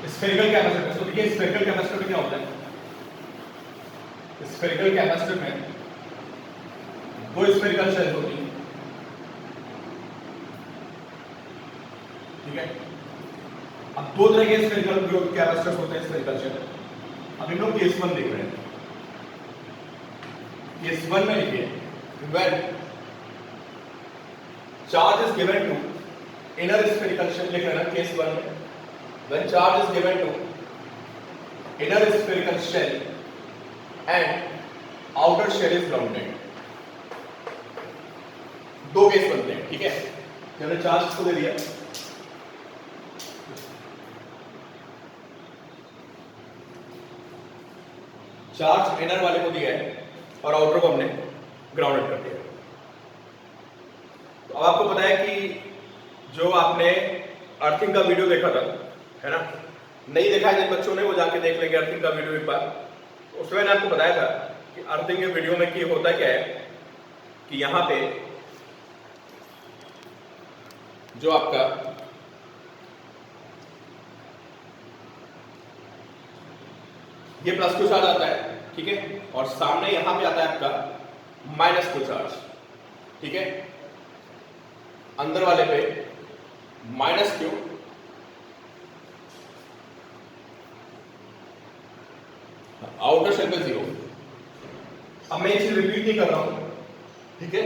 Spherical capacitor. तो देखिए spherical capacitor में क्या होता है, स्फेरिकल कैपेसिटर में दो स्फेरिकल शेल्स होती हैं, ठीक है। अब दो तरह के स्फेरिकल कैपेसिटर्स होते हैं, स्फेरिकल शेल। अब इन लोग केस 1 देख रहे हैं। केस 1 में लिखिए when charge is given to inner spherical shell, लिख रहे हैं केस 1 में when charge is given to inner spherical shell and outer shell is grounded। दो केस बनते हैं, ठीक है। मैंने चार्ज को दे दिया, चार्ज इनर वाले को दिया है और आउटर को हमने ग्राउंडेड कर दिया। तो अब आपको पता है कि जो आपने अर्थिंग का वीडियो देखा था, है ना, नहीं देखा है जिन बच्चों ने वो जाके देख लेंगे अर्थिंग का वीडियो एक बार। उसमें मैंने आपको बताया था कि अर्थिंग के वीडियो में क्या होता क्या है कि यहाँ पे जो आपका ये प्लस को चार्ज आता है, ठीक है, और सामने यहां पे आता है आपका माइनस को चार्ज, ठीक है। अंदर वाले पे माइनस क्यू, आउटर शेल पे 0। अब मैं इसे रिपीट नहीं कर रहा हूं, ठीक है,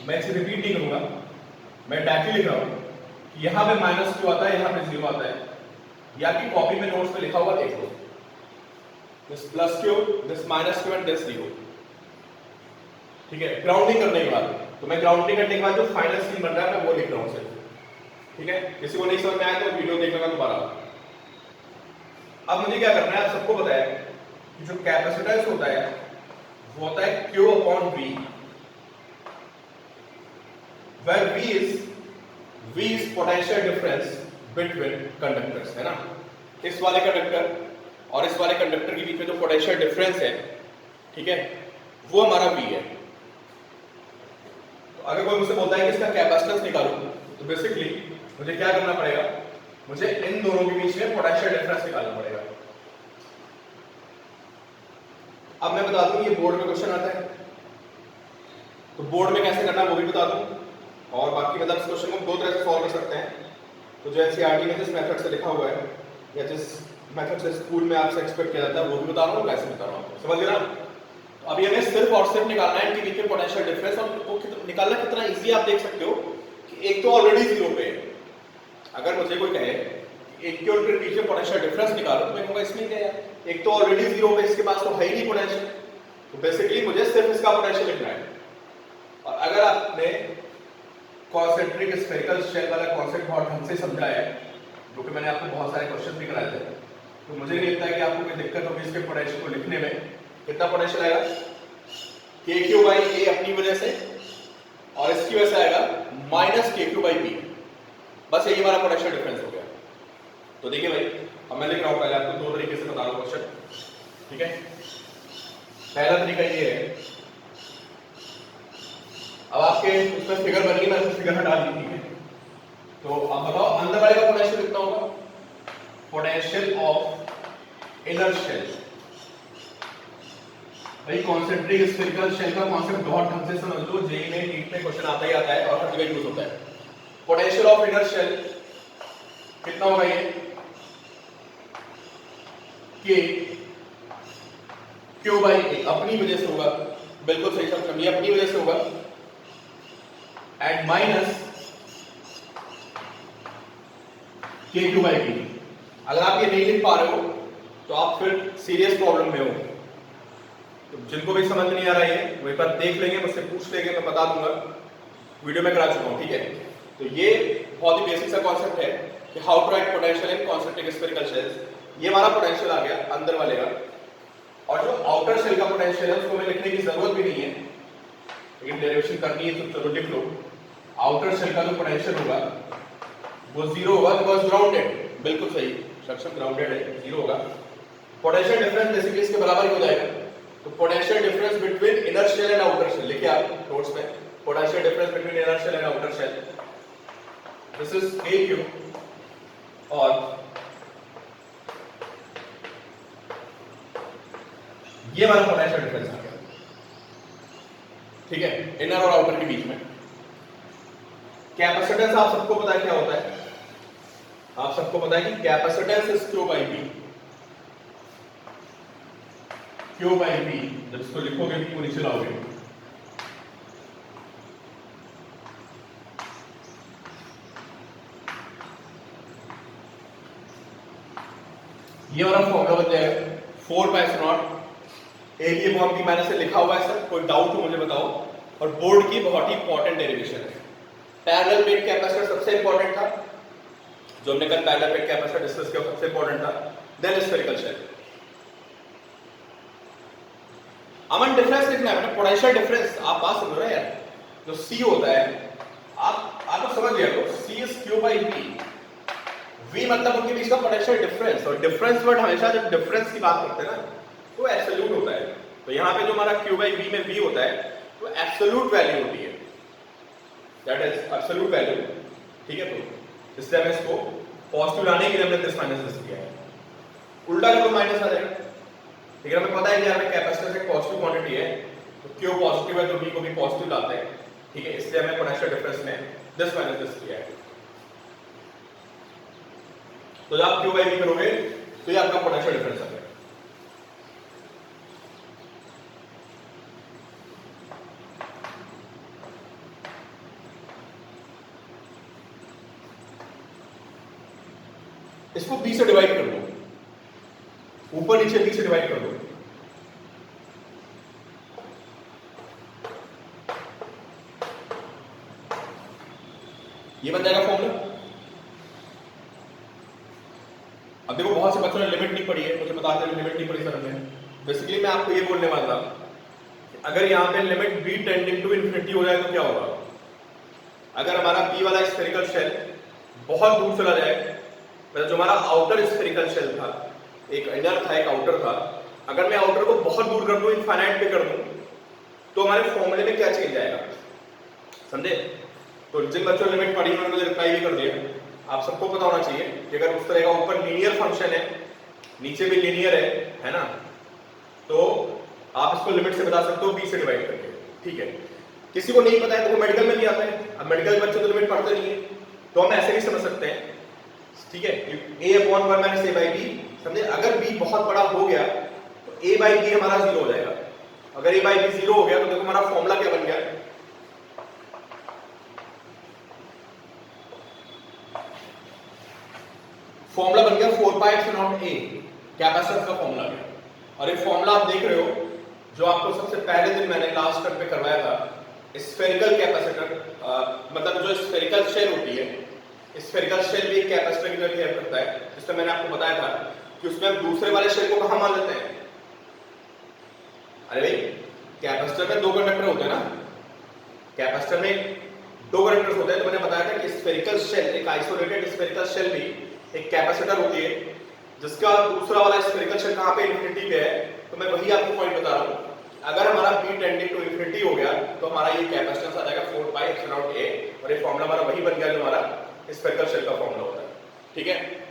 मैं इसे रिपीट नहीं करूंगा, मैं डायरेक्टली लिख रहा हूं कि यहां पे माइनस क्यू आता है, यहां पे 0 आता है, या कि कॉपी में नोट्स पे लिखा हुआ देख लो, this plus q, this minus q and this 0, ठीक है। ग्राउंडिंग करने के बाद, तो मैं ग्राउंडिंग करने के बाद जो फाइनल सीन बन रहा है मैं वो लिख रहा हूं सिर्फ, ठीक है। किसी को नहीं समझ में आया तो वीडियो देख लेना दोबारा। अब मुझे क्या करना है, आप सबको पता है कि जो कैपेसिटेंस होता है वो होता है q upon v, where v is potential difference between conductors, है ना। इस वाले कंडक्टर और इस वाले कंडक्टर के बीच में जो पोटेंशियल डिफरेंस है, ठीक है, वो हमारा V है। तो अगर कोई मुझसे बोलता है कि इसका कैपेसिटेंस निकालो, तो बेसिकली मुझे क्या करना पड़ेगा, मुझे इन दोनों के बीच में पोटेंशियल डिफरेंस निकालना पड़ेगा। अब मैं बता दूं ये बोर्ड में क्वेश्चन आता है, तो बोर्ड में कैसे करना है वो भी बता दूं, और बाकी मतलब इस क्वेश्चन को दो तरह से सॉल्व कर सकते हैं। तो जो एनसीईआरटी में जिस मेथड से लिखा हुआ है या जिस मेथड से स्कूल में आपसे एक्सपेक्ट किया जाता है वो भी बता रहा हूँ, वैसे बता रहा हूँ, समझ गए ना। तो अभी हमें सिर्फ और सिर्फ निकालना है इनके बीच में पोटेंशियल डिफरेंस, और वो निकालना कितना इजी आप देख सकते हो कि एक तो ऑलरेडी 0 पे है। अगर मुझे कोई कहे एक के और बीच में पोटेंशियल डिफरेंस निकालो तो मैं कहूँगा इसमें क्या है, एक तो ऑलरेडी 0 पे, इसके पास तो है ही नहीं पोटेंशियल, तो बेसिकली मुझे सिर्फ इसका पोटेंशियल लिखना है। और अगर आपने कॉन्सेंट्रिक स्फेरिकल शेल वाला कॉन्सेप्ट बहुत ढंग से समझा है, जो कि मैंने आपको बहुत सारे क्वेश्चन भी कराए थे, तो मुझे नहीं लगता है कि आपको कोई दिक्कत होगी इसके पोटेंशियल को लिखने में। कितना पोटेंशियल आएगा, KQ बाई A अपनी वजह से, और इसकी वजह से आएगा माइनस KQ बाई B, बस यही हमारा पोटेंशियल डिफरेंस हो गया। तो देखिए भाई, अब मैं लिख रहा हूँ, पहले आपको दो तरीके से बता रहा हूँ क्वेश्चन, ठीक है। पहला तरीका ये है, अब आपके उसमें फिगर बनी है, मैं फिगर हटा दी, ठीक है। तो अब बताओ अंदर वाले का पोटेंशियल कितना होगा, पोटेंशियल ऑफ इनर शेल। भाई कॉन्सेंट्रिक स्फेरिकल शेल का कॉन्सेप्ट बहुत ढंग से समझ लो, जेईई में नीट में क्वेश्चन आता ही आता है और हर जगह यूज होता है। पोटेंशियल ऑफ इनर शेल कितना होगा, ये K Q बाई A अपनी वजह से होगा, बिल्कुल सही समझ, ये अपनी वजह से होगा, and minus KQ by B। अगर आप ये नहीं लिख पा रहे हो तो आप फिर सीरियस प्रॉब्लम में हो। तो जिनको भी समझ नहीं आ रहा है वो एक बार देख लेंगे, मुझसे पूछ लेंगे, मैं बता दूंगा, वीडियो में करा चुका हूं, ठीक है। तो ये बहुत ही बेसिक सा कॉन्सेप्ट है कि how to write potential in concentric spherical shells. ये हमारा पोटेंशियल आ गया अंदर वाले का, और जो आउटर शेल का पोटेंशियल है उसको हमें लिखने की जरूरत भी नहीं है, लेकिन डेरिवेशन करनी है तो चलो लिख लो। आउटर शेल का जो पोटेंशियल होगा वो 0 होगा, बिकॉज ग्राउंडेड, बिल्कुल सही सक्षम, ग्राउंडेड है, 0 होगा। पोटेंशियल डिफरेंस बेसिकली इसके बराबर ही हो जाएगा। तो potential difference between inner shell and outer shell लिखिए आप नोट्स में, potential difference between inner shell and outer shell, this is KQ, और ये वाला पोटेंशियल डिफरेंस आ गया, ठीक है, इनर और आउटर के बीच में। कैपेसिटेंस आप सबको पता है क्या होता है, आप सबको पता है कि capacitance is Q by V। Q by V, जब इसको लिखोगे V को नीचे लाओगे, ये वाला फॉर्मूला बन जाएगा 4 pi epsilon A B upon B मैंने से लिखा हुआ है सर, कोई डाउट हो मुझे बताओ। और बोर्ड की बहुत ही इंपॉर्टेंट डेरिवेशन है। पैरेलल प्लेट कैपेसिटर सबसे इंपॉर्टेंट था, जो हमने कल पैरेलल प्लेट कैपेसिटर डिस्कस किया सबसे इंपॉर्टेंट था। Then spherical shell. अमन डिफरेंस लिखना है, पोटेंशियल डिफरेंस। आप बात समझ रहे हैं यार, जो सी होता है आप समझ लिया तो C is Q by V। V मतलब उनके बीच का पोटेंशियल डिफरेंस, और डिफरेंस वर्ड हमेशा जब डिफरेंस की बात करते हैं ना तो एब्सोल्यूट होता है। तो यहाँ पे जो हमारा Q बाई V में V होता है तो एब्सोल्यूट वैल्यू होती है, दैट इज एब्सोल्यूट वैल्यू, ठीक है। तो इसलिए हमें इसको पॉजिटिव लाने के लिए हमने दिस माइनस दिस किया है, उल्टा करो माइनस आ जाएगा, ठीक है। हमें पता है कि यहाँ पे कैपेसिटेंस एक पॉजिटिव क्वांटिटी है, तो Q पॉजिटिव है तो V को भी पॉजिटिव लाते हैं, ठीक है। इसलिए हमें पोटेंशियल डिफरेंस में दिस माइनस दिस किया है। तो जब आप Q बाई V करोगे तो ये आपका पोटेंशियल डिफरेंस आ जाएगा। इसको B से डिवाइड कर दो, ऊपर नीचे B से डिवाइड कर दो, ये बन जाएगा फॉर्मूला। अब देखो बहुत से बच्चों ने लिमिट नहीं पढ़ी है, मुझे बताते हैं लिमिट नहीं पढ़ी सर हमने। बेसिकली मैं आपको ये बोलने वाला था, अगर यहाँ पे limit B tending to infinity हो जाए तो क्या होगा। अगर हमारा B वाला स्फेरिकल शेल बहुत दूर चला जाए, मतलब जो हमारा आउटर स्फेरिकल शेल था, एक इनर था एक आउटर था, अगर मैं आउटर को बहुत दूर कर दूं, इनफाइनाइट पे कर दूं, तो हमारे फॉर्मूले में क्या चेंज आएगा, समझे। तो जिन बच्चों ने लिमिट पढ़ी उन्होंने मुझे रिप्लाई भी कर दिया। आप सबको पता होना चाहिए कि अगर उस तरह का ऊपर लीनियर फंक्शन है, नीचे भी लीनियर है ना, तो आप इसको लिमिट से बता सकते हो B से डिवाइड करके, ठीक है। किसी को नहीं पता है तो वो मेडिकल में भी आता है। अब मेडिकल बच्चे तो लिमिट पढ़ते नहीं है, तो हम ऐसे भी समझ सकते हैं, ठीक है। A upon 1 minus A by B, समझे। अगर B बहुत बड़ा हो गया तो A बाई B हमारा 0 हो जाएगा। अगर A बाई B 0 हो गया तो देखो हमारा फॉर्मूला क्या बन गया, फॉर्मूला बन गया 4 पाई एप्सिलॉन A, कैपेसिटेंस का फॉर्मूला गया। और ये फॉर्मूला आप देख रहे हो जो आपको सबसे पहले दिन मैंने लास्ट टर्म पे करवाया था, स्फेरिकल कैपेसिटर, मतलब जो स्फेरिकल शेल होती है, स्फेरिकल शेल भी एक कैपेसिटर की तरह बिहेव करता है, जिसमें मैंने आपको बताया था कि उसमें हम दूसरे वाले शेल को कहां मान लेते हैं। अरे भाई कैपेसिटर में 2 कंडक्टर होते हैं ना, कैपेसिटर में 2 कंडक्टर्स होते हैं, तो मैंने बताया था कि स्फेरिकल शेल, एक आइसोलेटेड स्फेरिकल शेल भी एक कैपेसिटर होती है, जिसका दूसरा वाला स्फेरिकल शेल कहां पे इन्फिनिटी पे है। तो मैं वही आपको पॉइंट बता रहा हूं, अगर हमारा B टेंडिंग टू इन्फिनिटी हो गया तो हमारा ये कैपेसिटेंस आ जाएगा 4 पाई एप्सिलॉन A, और ये फॉर्मूला हमारा वही बन गया जो हमारा स्फेरिकल शेल का फॉर्मूला होता है, ठीक है।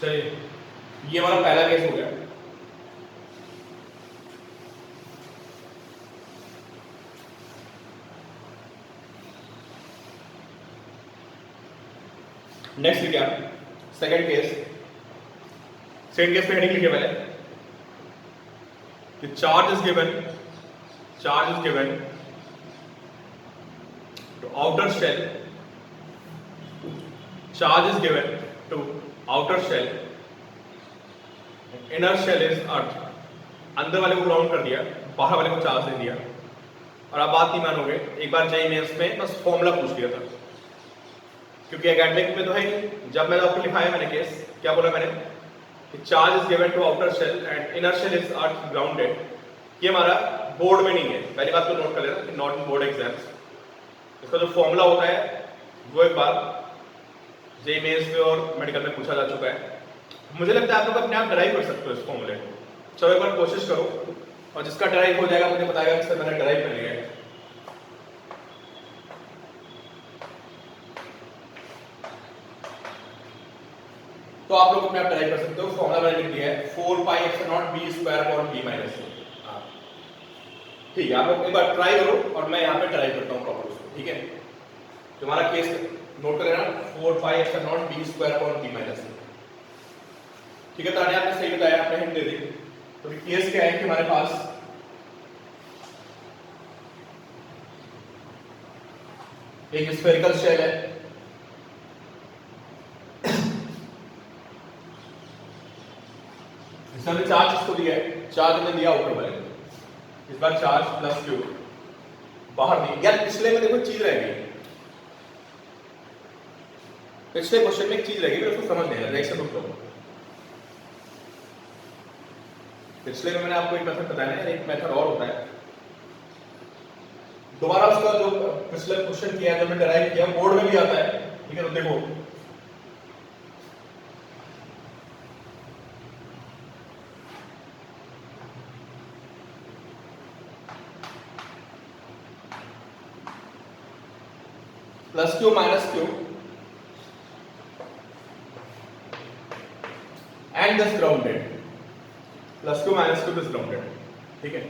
चलिए ये हमारा पहला केस हो गया। नेक्स्ट लिखिए आप सेकंड केस। सेकंड केस में हेडिंग लिखिए पहले कि charge is given to outer shell, charge is given to outer shell, inner shell is earth. अंदर वाले को ग्राउंड कर दिया, बाहर वाले को चार्ज दे दिया। और आप बात नहीं मानोगे, एक बार जेईई मेंस में बस फॉर्मूला पूछ लिया था, क्योंकि एकेडमिक में तो है नहीं। जब मैंने आपको लिखाया मैंने केस क्या बोला मैंने कि charge is given to outer shell and inner shell is earth grounded, ये हमारा बोर्ड में नहीं है, पहली बात तो नोट कर लेना कि नॉट इन बोर्ड एग्जाम्स। इसका जो फॉर्मूला होता है वो एक बार जेईई मेंस में और मेडिकल में पूछा जा चुका है। मुझे लगता है आप लोग अपने आप ड्राइव कर सकते हो इस फॉर्मूले को। चलो एक बार कोशिश करो, और जिसका ड्राइव हो जाएगा मुझे बताएगा कि सर मैंने ड्राइव कर लिया है। तो आप लोग अपने आप ड्राइव कर सकते हो। फॉर्मूला मैंने लिख दिया है 4 pi epsilon not b square upon b minus a. ठीक है, आप लोग एक बार ट्राई करो और मैं यहाँ पे ट्राई करता हूँ प्रॉपर उसको। ठीक है, तुम्हारा केस नोट कर लेना 4 pi epsilon not b square upon b minus a. ठीक है, ताने आपने सही बताया, आपने हिंट दे दी। तो केस क्या है कि हमारे पास एक स्फेरिकल शेल है, इसमें चार्ज इसको दिया है, चार्ज हमने दिया ऊपर वाले, इस बार चार्ज प्लस क्यू बाहर नहीं। यार पिछले में देखो चीज रह गई, पिछले क्वेश्चन में एक चीज रह गई, उसको समझ नहीं आया, रिएक्शन रुक लो। पिछले में मैंने आपको एक मेथड बताया ना, एक मेथड और होता है। दोबारा उसका जो पिछले क्वेश्चन किया है, जो मैंने डिराइव किया, बोर्ड में भी आता है। ठीक है, तो देखो plus Q minus Q and this grounded, plus Q minus Q this grounded. ठीक है,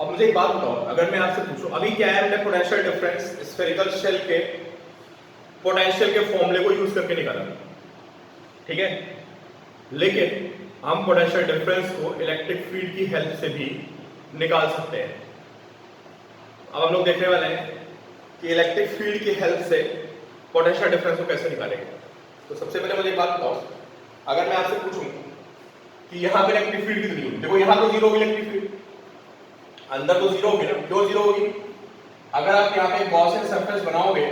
अब मुझे एक बात बताओ, अगर मैं आपसे पूछूं अभी क्या है, हमने पोटेंशियल डिफरेंस स्फेरिकल शेल के पोटेंशियल के फॉर्मूले को यूज करके निकाला। ठीक है, लेकिन हम पोटेंशियल डिफरेंस को इलेक्ट्रिक फील्ड की हेल्प से भी निकाल सकते हैं। अब हम लोग देखने वाले हैं कि इलेक्ट्रिक फील्ड की हेल्प से पोटेंशियल डिफरेंस को कैसे निकालेंगे। तो सबसे पहले मुझे एक बात बताओ, अगर मैं आपसे पूछूं कि यहां पे इलेक्ट्रिक फील्ड कितनी होगी, देखो यहां तो जीरो होगी इलेक्ट्रिक फील्ड, अंदर तो जीरो होगी ना, क्यों जीरो होगी? अगर आप यहां पे गॉसियन सरफेस बनाओगे,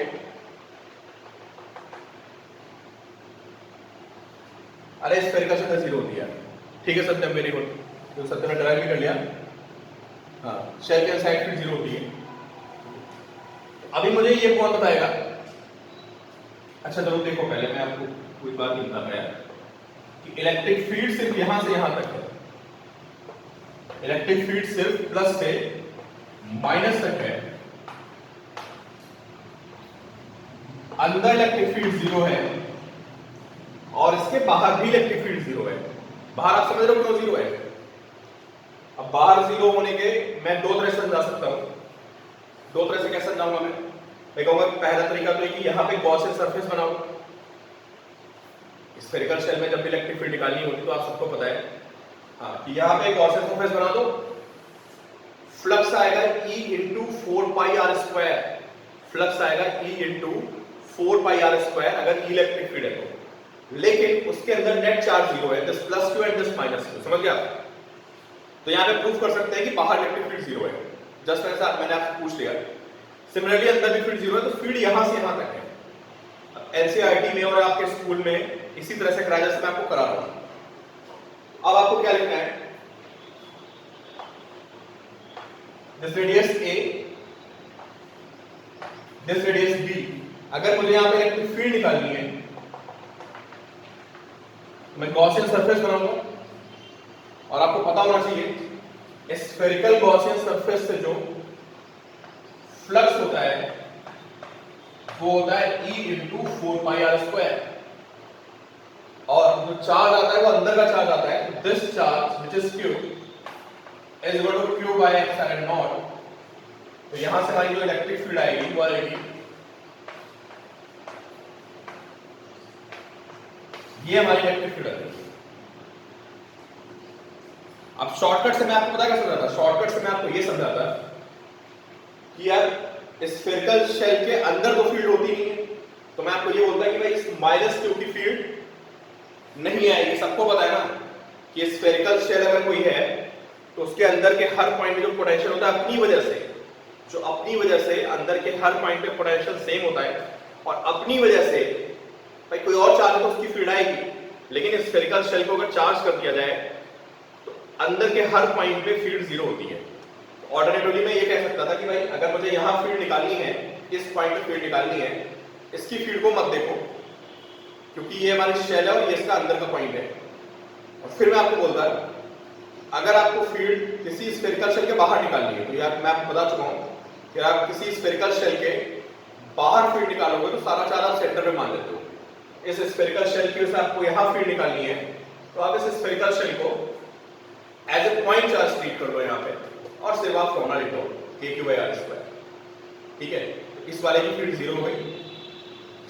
अरे स्फेरिकल सरफेस जीरो होती है। ठीक है सत्यम, वेरी गुड, तो सत्यम ने ड्राइव भी कर लिया। हाँ, शेल के साइड फील्ड जीरो होती है। अभी मुझे ये कौन बताएगा? अच्छा चलो देखो, पहले मैं आपको कोई बात नहीं बता पाया कि इलेक्ट्रिक फील्ड सिर्फ यहां से यहां तक है। इलेक्ट्रिक फील्ड सिर्फ प्लस से माइनस तक है, अंदर इलेक्ट्रिक फील्ड जीरो है और इसके बाहर भी इलेक्ट्रिक फील्ड जीरो है। बाहर आप समझ रहे हो क्यों जीरो है? अब बाहर जीरो होने के मैं दो तरह से समझा सकता हूं। दो तरह से कैसे समझाऊंगा मैं कहूंगा पहला तरीका तो है कि यहां पे गॉसियन सरफेस बनाओ। स्फेरिकल शेल में जब भी इलेक्ट्रिक फील्ड निकालनी होती तो आप सबको पता है हाँ कि यहां पे गॉसियन सरफेस बना दो, फ्लक्स आएगा E into 4 pi R square, flux आएगा E into 4 pi R square अगर E इलेक्ट्रिक फील्ड है तो। लेकिन उसके अंदर नेट चार्ज जीरो है, this plus Q and this minus Q, समझ गया? तो यहां पे प्रूफ कर सकते हैं कि बाहर इलेक्ट्रिक फील्ड जीरो है, जस्ट ऐसा मैंने आपसे पूछ लिया। सिमिलरली अंदर भी फील्ड जीरो है, तो फील्ड यहां से यहां तक है। एनसीईआरटी में और आपके स्कूल में इसी तरह से कराया जैसे मैं आपको करा रहा हूं। अब आपको क्या लिखना है? This radius A, this radius B। अगर मुझे यहां पे इलेक्ट्रिक फील्ड निकालनी है तो मैं गॉसियन सरफेस बनाऊंगा, और आपको पता होना चाहिए स्फेरिकल गॉसियन सरफेस से जो फ्लक्स होता है वो होता है E into 4 pi R square, और जो चार्ज आता है वो अंदर का चार्ज आता है, this charge which is Q is equal to Q by epsilon naught. तो यहां से हमारी जो इलेक्ट्रिक फील्ड आएगी वो आएगी, ये हमारी इलेक्ट्रिक फील्ड आएगी। अब शॉर्टकट से मैं आपको पता क्या समझाता? शॉर्टकट से मैं आपको ये समझाता कि यार स्फेरिकल शेल के अंदर तो फील्ड होती नहीं है, तो मैं आपको ये बोलता कि भाई इस माइनस क्यू की फील्ड नहीं आएगी। सबको पता है ना कि स्फेरिकल शेल अगर कोई है तो उसके अंदर के हर पॉइंट में जो पोटेंशियल होता है अपनी वजह से, जो अपनी वजह से अंदर के हर पॉइंट पे पोटेंशियल सेम होता है, और अपनी वजह से भाई कोई और चार्ज तो उसकी फील्ड आएगी, लेकिन स्फेरिकल शेल को अगर चार्ज कर दिया जाए तो अंदर के हर पॉइंट पे फील्ड जीरो होती है। ऑल्टरनेटिवली मैं ये कह सकता था कि भाई अगर मुझे यहाँ फील्ड निकालनी है, इस पॉइंट पे फील्ड निकालनी है, इसकी फील्ड को मत देखो क्योंकि ये हमारी शेल है और ये इसका अंदर का पॉइंट है। और फिर मैं आपको बोलता अगर आपको फील्ड किसी स्फेरिकल शेल के बाहर निकालनी है, तो यार मैं आपको बता चुका हूँ कि आप किसी स्फेरिकल शेल के बाहर फील्ड निकालोगे तो सारा चार्ज आप सेंटर में मान लेते हो। इस स्फेरिकल शेल की वजह से आपको यहाँ फील्ड निकालनी है, तो आप इस स्फेरिकल शेल को as a point charge treat कर लो यहाँ पे और सिर्फ आप फॉर्मूला लिख दो k/r²। ठीक है, तो इस वाले की फील्ड जीरो हो गई,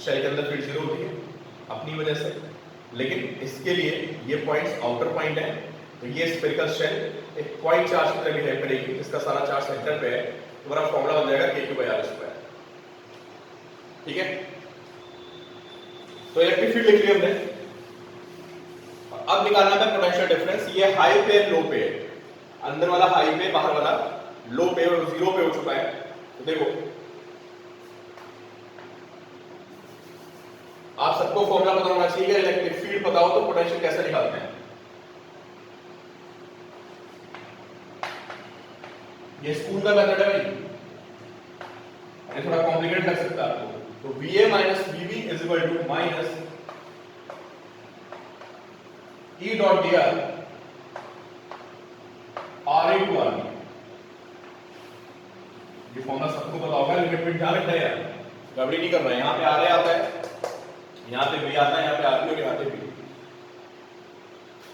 शेल के अंदर फील्ड जीरो होती है अपनी वजह से, लेकिन इसके लिए ये पॉइंट्स आउटर पॉइंट है, तो ये स्फेरिकल शेल एक पॉइंट चार्ज की तरह बिहेव करेगी, इसका सारा चार्ज सेंटर पे है, तो हमारा फॉर्मूला बन जाएगा k/r²। ठीक है, तो इलेक्ट्रिक फील्ड लिख लिया हमने। अब निकालना है पोटेंशियल डिफरेंस। ये हाई पे लो पे, अंदर वाला हाई पे, बाहर वाला लो पे और जीरो पे हो चुका है। तो देखो आप सबको फॉर्मूला पता होना चाहिए, इलेक्ट्रिक फील्ड पता हो तो पोटेंशियल कैसे निकालते हैं। ये स्कूल का मेथड है भाई, ये थोड़ा कॉम्प्लिकेटेड लग सकता है आपको। तो VA minus VB is equal to minus E dot dr RA to RB। ये फॉर्मूला सबको पता होगा, लिमिट में ध्यान रखना है यार, गड़बड़ी नहीं करना है। यहाँ पे RA आता है, यहाँ पे V आता है, यहाँ पे RB और यहाँ पे B।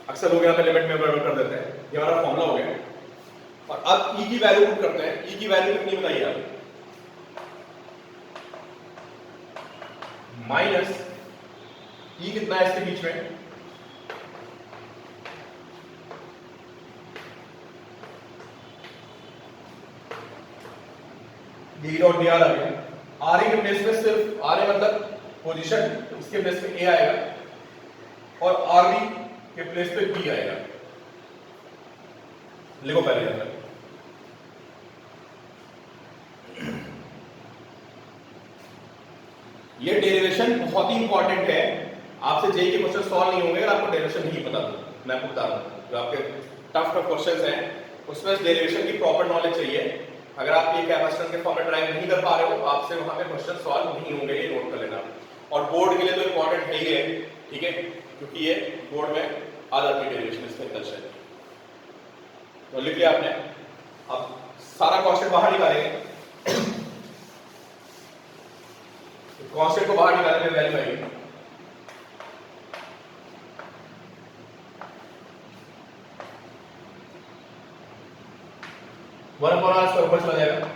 अक्सर लोग यहाँ पे लिमिट में गड़बड़ कर देते हैं। ये हमारा फॉर्मूला हो गया और अब E की वैल्यू पुट करते हैं। E की वैल्यू कितनी बताइए आप, माइनस E कितना है इसके बीच में, D डॉट dr आ गया। RA के प्लेस पे सिर्फ RA मतलब पोजीशन, इसके प्लेस पे A आएगा और RB के प्लेस पे B आएगा। लिखो पहले अंदर, ये डेरिवेशन बहुत ही इंपॉर्टेंट है। आपसे जेई के क्वेश्चन सॉल्व नहीं होंगे अगर आपको डेरिवेशन नहीं पता तो। मैं आपको बता रहा हूं, जो आपके टफ क्वेश्चंस हैं उसमें डेरिवेशन की प्रॉपर नॉलेज चाहिए। अगर आप ये कैपेसिटेंस के फॉर्म में ड्राइव नहीं कर पा रहे हो तो आपसे वहां पे क्वेश्चन सॉल्व नहीं होंगे, ये नोट कर लेना। और बोर्ड के लिए तो इंपॉर्टेंट है ही है, ठीक है, क्योंकि ये बोर्ड में आ जाती है डेरिवेशन स्पेशल शेल। तो लिख लिया आपने। अब सारा क्वेश्चन बाहर निकालेंगे, कांस्टेंट को बाहर निकालने में वैल्यू आएगी वन अपॉन आर ऊपर चला जाएगा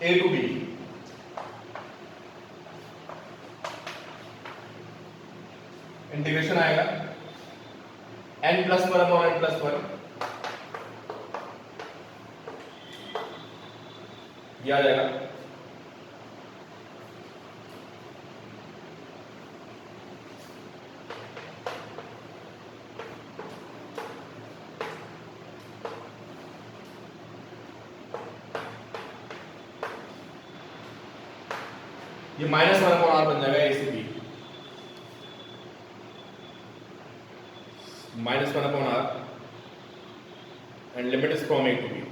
A टू B, इंटीग्रेशन आएगा n plus one upon n plus one, ये आ जाएगा ये माइनस वन अपॉन आर बन जाएगा A से B, minus one upon R and limit is from A to B।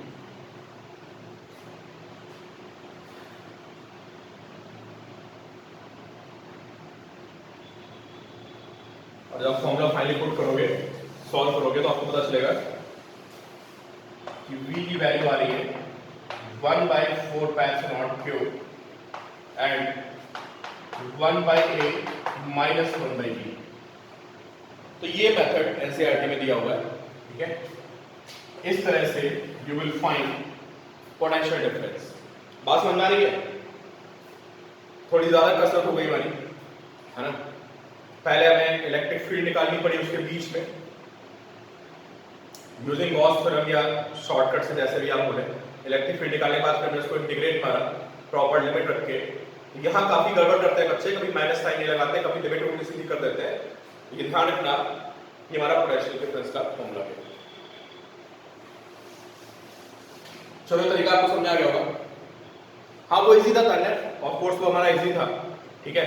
और जब फॉर्मूला फाइनली पुट करोगे, सॉल्व करोगे तो आपको पता चलेगा कि V की वैल्यू आ रही है 1/4πε0 एंड 1/a माइनस 1/b। तो ये मेथड एनसीईआरटी में दिया हुआ है, ठीक है। इस तरह से you will find potential difference. बात समझ में आ रही है? थोड़ी ज्यादा कसरत हो गई हमारी, है ना। पहले हमें इलेक्ट्रिक फील्ड निकालनी पड़ी उसके बीच में यूजिंग गॉस थ्योरम या शॉर्टकट से, जैसे भी आप बोले। इलेक्ट्रिक फील्ड निकालने के बाद फिर उसको इंटीग्रेट मारा प्रॉपर लिमिट रख के। यहाँ काफी गड़बड़ करते हैं बच्चे, कभी माइनस साइन नहीं लगाते, कभी लिमिट उल्टी सीधी कर देते हैं। लेकिन ध्यान रखना ये हमारा पोटेंशियल डिफरेंस का फॉर्मूला है। चलो तरीका आपको समझ आ गया होगा। हाँ वो इजी था तान्या, ऑफ कोर्स वो हमारा इजी था, ठीक है,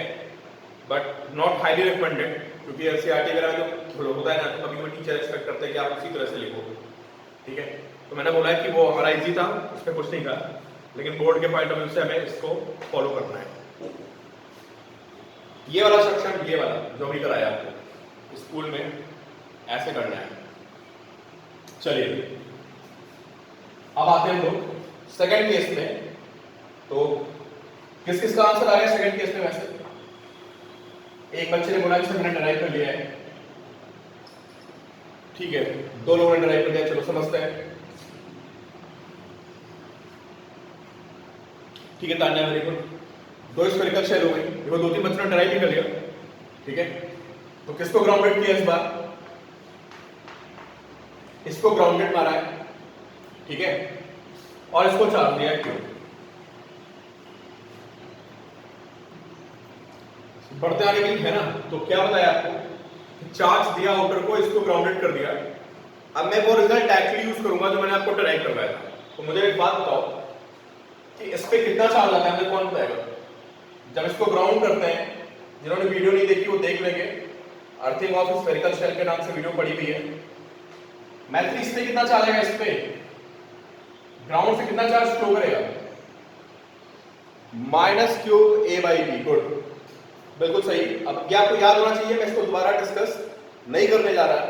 बट नॉट हाईली रिकमेंडेड, क्योंकि एनसीईआरटी वगैरह जो होता है ना, तो कभी कभी टीचर एक्सपेक्ट करते हैं कि आप उसी तरह से लिखो, ठीक है। तो मैंने बोला है कि वो हमारा इजी था, उसमें कुछ नहीं था, लेकिन बोर्ड के पॉइंट ऑफ व्यू से हमें इसको फॉलो करना है। ये वाला सेक्शन, ये वाला जो भी कराया आपको स्कूल में ऐसे करना है। चलिए अब आते हैं लोग सेकंड केस में। तो किस किस का आंसर आ गया सेकंड केस में? वैसे एक बच्चे ने बोला कि सर मैंने डराइव कर लिया है, ठीक है, दो लोगों ने डराइव कर लिया, चलो समझते हैं, ठीक है तान्या वेरी गुड, दो स्फेरिकल शेल हो गई, देखो दो तीन बच्चों ने डराइव भी कर लिया, ठीक है। तो किसको ग्राउंडेड किया इस बार? इसको ग्राउंडेड मारा है, ठीक है, और इसको चार्ज दिया क्यों? बढ़ते आगे भी है ना, तो क्या बताया आपको? चार्ज दिया आउटर को, इसको ग्राउंडेड कर दिया। अब मैं वो रिजल्ट डायरेक्टली यूज करूंगा जो मैंने आपको डराइव करवाया था। तो मुझे एक बात बताओ कि इस पे कितना चार्ज आता है, मुझे कौन बताएगा? जब इसको ग्राउंड करते हैं, जिन्होंने वीडियो नहीं देखी वो देख लेंगे, अर्थिंग ऑफ स्फेरिकल शेल के नाम से वीडियो पड़ी हुई है। मैथ इस पे कितना चार्ज आएगा? इस पे ग्राउंड से कितना चार्ज फ्लो करेगा? Minus Q A by B. Good, बिल्कुल सही। अब क्या आपको याद होना चाहिए, मैं इसको दोबारा डिस्कस नहीं करने जा रहा,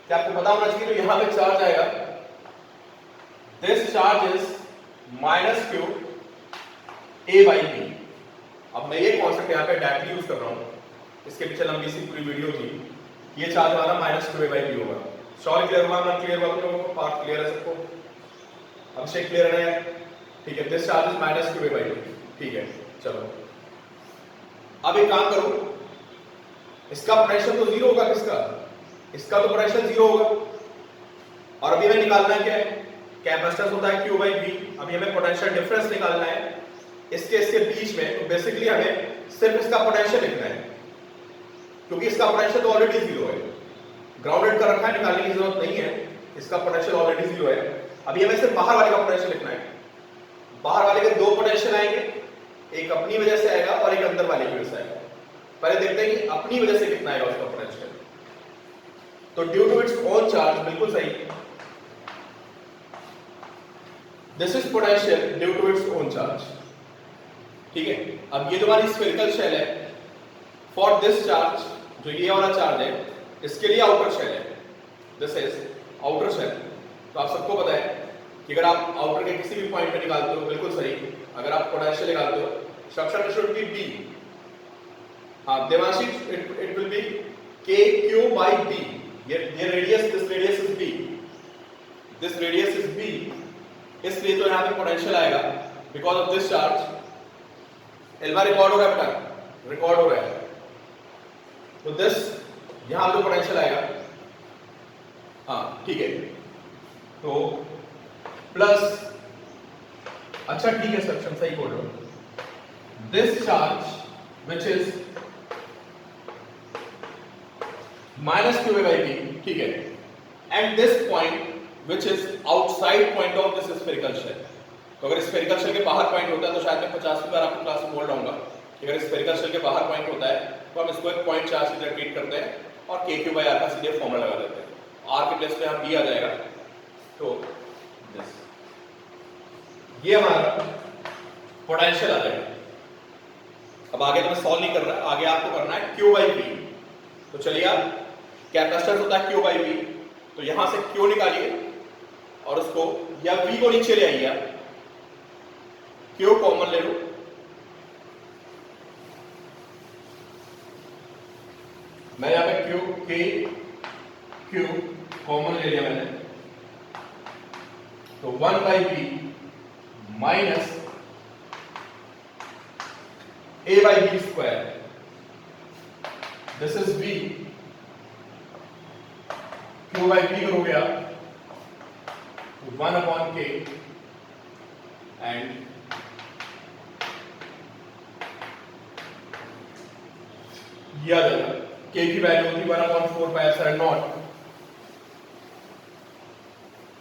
क्या आपको पता होना चाहिए, तो यहां पे चार्ज आएगा, this charge is minus Q A by B. अब मैं ये कॉन्सेप्ट यहां पे डायरेक्टली यूज कर रहा हूं, इसके पीछे लंबी सी पूरी वीडियो थी। ये चार्ज हमारा minus Q A by B होगा। सॉरी क्लियर हुआ? नॉट क्लियर हुआ? तुम लोगों को पार्ट क्लियर है सबको? अभिषेक क्लियर है? ठीक है, this charge is minus Q A by B, ठीक है। चलो अब एक काम करो, इसका पोटेंशियल तो जीरो होगा, किसका? इसका तो पोटेंशियल जीरो होगा, और अभी हमें निकालना है क्या है? कैपेसिटेंस होता है क्यू बाई बी। अभी हमें पोटेंशियल डिफरेंस निकालना है इसके बीच में। तो बेसिकली हमें सिर्फ इसका पोटेंशियल लिखना है, क्योंकि इसका पोटेंशियल तो ऑलरेडी जीरो है, ग्राउंडेड कर रखा है, निकालने की जरूरत नहीं है, इसका पोटेंशियल ऑलरेडी जीरो है। अभी हमें सिर्फ बाहर वाले का पोटेंशियल लिखना है। बाहर वाले के दो पोटेंशियल आएंगे, एक अपनी वजह से आएगा और एक अंदर वाले की वजह से आएगा। पहले देखते हैं कि अपनी वजह से कितना आएगा उसका पोटेंशियल। तो due to its own charge, बिल्कुल सही, this is potential due to its own charge, ठीक है। अब ये तुम्हारी स्फेरिकल शेल है, फॉर दिस चार्ज, जो ये वाला चार्ज है, इसके लिए आउटर शेल है, दिस इज आउटर शेल। तो आप सबको पता है कि अगर आप आउटर के किसी भी पॉइंट पे निकालते हो, बिल्कुल सही, अगर आप पोटेंशियल निकालते हो, सेक्शन शुड बी बी, हाँ Devanshi, it will be K Q by B. ये radius, this radius is B, this radius is B, इसलिए तो यहां पे पोटेंशियल आएगा बिकॉज ऑफ दिस चार्ज। एल्वा रिकॉर्ड हो रहा है बेटा? रिकॉर्ड हो रहा है। तो दिस यहां पे पोटेंशियल आएगा, हाँ ठीक है। तो प्लस, अच्छा ठीक है सेक्शन सही बोल रहे हो, this charge which is minus Q by B, ठीक है, and this point which is outside point of this spherical shell. तो अगर स्फेरिकल शेल के बाहर पॉइंट होता है तो शायद मैं 50वीं बार आपको क्लास में बोल रहा हूँ, अगर स्फेरिकल शेल के बाहर पॉइंट होता है तो हम इसको एक पॉइंट चार्ज सीधे ट्रीट करते हैं और के क्यू बाई आर का सीधे फॉर्मूला लगा देते हैं। आर के प्लेस पे हम बी आ जाएगा, तो दिस, ये हमारा पोटेंशियल आ जाएगा। अब आगे तो मैं सॉल्व नहीं कर रहा, आगे आपको करना है क्यू बाई बी। तो चलिए, आप कैपेसिटेंस होता है क्यू बाई बी, तो यहां से क्यू निकालिए और उसको, या v को नीचे ले आइए, आप क्यू कॉमन ले लो, मैं यहां पे क्यू के क्यू कॉमन ले लिया मैंने, तो 1 by B minus a by B square, this is b, Q by B करोगे आप 1 अपॉन के, एंड ये आ जाएगा, के की वैल्यू होती है 1/4 पाई एप्सिलॉन नॉट।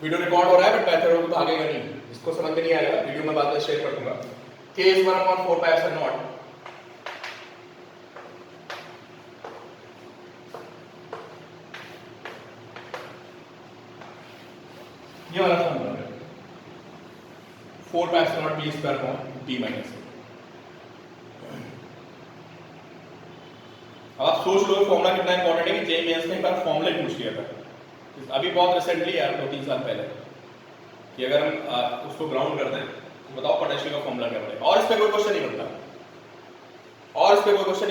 वीडियो रिकॉर्ड हो रहा है बट पैथर तो भागेगा नहीं, इसको समझ में नहीं आएगा, वीडियो में बाद में शेयर कर दूंगा। k is 1/4 pi epsilon naught। ये वाला फॉर्मूला है 4 pi epsilon naught b square upon b minus a। अब आप सोच लो फॉर्मूला कितना इंपॉर्टेंट है कि जे मेंस में एक बार फॉर्मूला ही पूछ लिया था अभी बहुत रिसेंटली यार 2-3 साल पहले कि अगर हम उसको ग्राउंड कर दें तो बताओ पोटेंशियल का फॉर्मूला क्या बनेगा। और इस पे कोई क्वेश्चन नहीं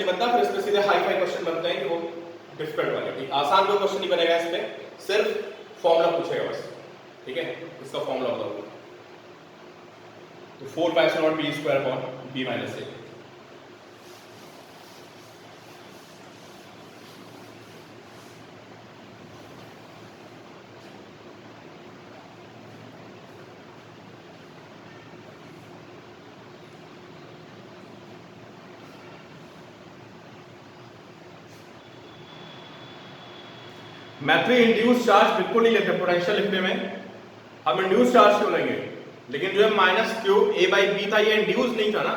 बनता फिर इस पे सीधे हाई फाई क्वेश्चन बनते हैं कि वो डिफिकल्ट वाले। आसान कोई क्वेश्चन नहीं बनेगा इस पे, सिर्फ फॉर्मूला पूछेगा बस। ठीक है, इसका फॉर्मूला बताओ। तो 4 pi epsilon naught b square upon b minus a। मैथ्री इंड्यूस चार्ज बिल्कुल नहीं लेते पोटेंशियल लिखने में, हम इंड्यूस चार्ज क्यों लेंगे, लेकिन जो है minus Q A by B था ये इंड्यूस नहीं था ना।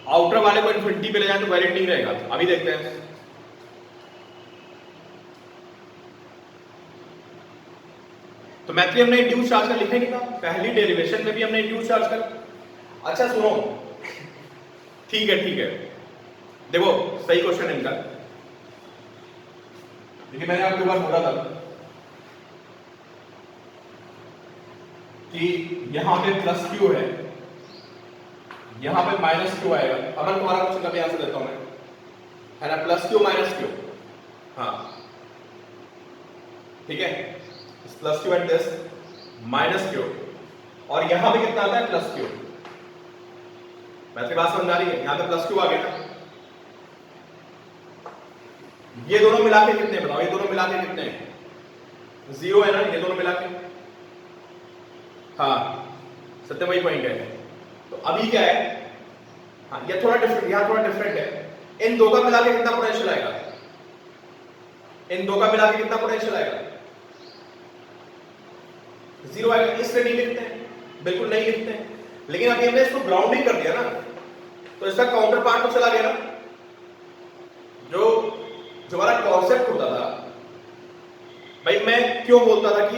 आउटर वाले को इन्फिनिटी पे ले जाए तो वैलिड नहीं रहेगा। अभी देखते हैं। तो मैथ्री हमने इंड्यूस चार्ज का लिखा ही नहीं था, पहली डेरिवेशन में भी हमने इंड्यूस चार्ज का। अच्छा सुनो, ठीक है देखो सही क्वेश्चन है इनका। देखिए मैंने आपके पास बोला था कि यहां पे प्लस क्यू है, यहां पे माइनस क्यू आएगा। अब मैं तुम्हारा क्वेश्चन का भी आंसर देता हूं मैं, है ना, प्लस क्यू माइनस क्यू। हाँ ठीक है, plus Q and this minus Q, और यहां पे कितना आता है प्लस क्यू। मैथ्री बात समझ आ रही है, यहां पे प्लस क्यू आ गया ना। ये दोनों मिला के कितने बताओ, ये दोनों मिला के कितने, 0 है ना ये दोनों मिला के। हाँ सत्य वही पॉइंट है। तो अभी क्या है, हाँ ये थोड़ा डिफरेंट, यहां थोड़ा डिफरेंट है। इन दो का मिला के कितना पोटेंशियल आएगा, इन दो का मिला के कितना पोटेंशियल आएगा, 0 आएगा। इससे नहीं लिखते हैं, बिल्कुल नहीं लिखते हैं, लेकिन अभी हमने इसको ग्राउंडिंग कर दिया ना, तो इसका काउंटर पार्ट तो चला गया ना। जो हमारा कॉन्सेप्ट होता था भाई, मैं क्यों बोलता था कि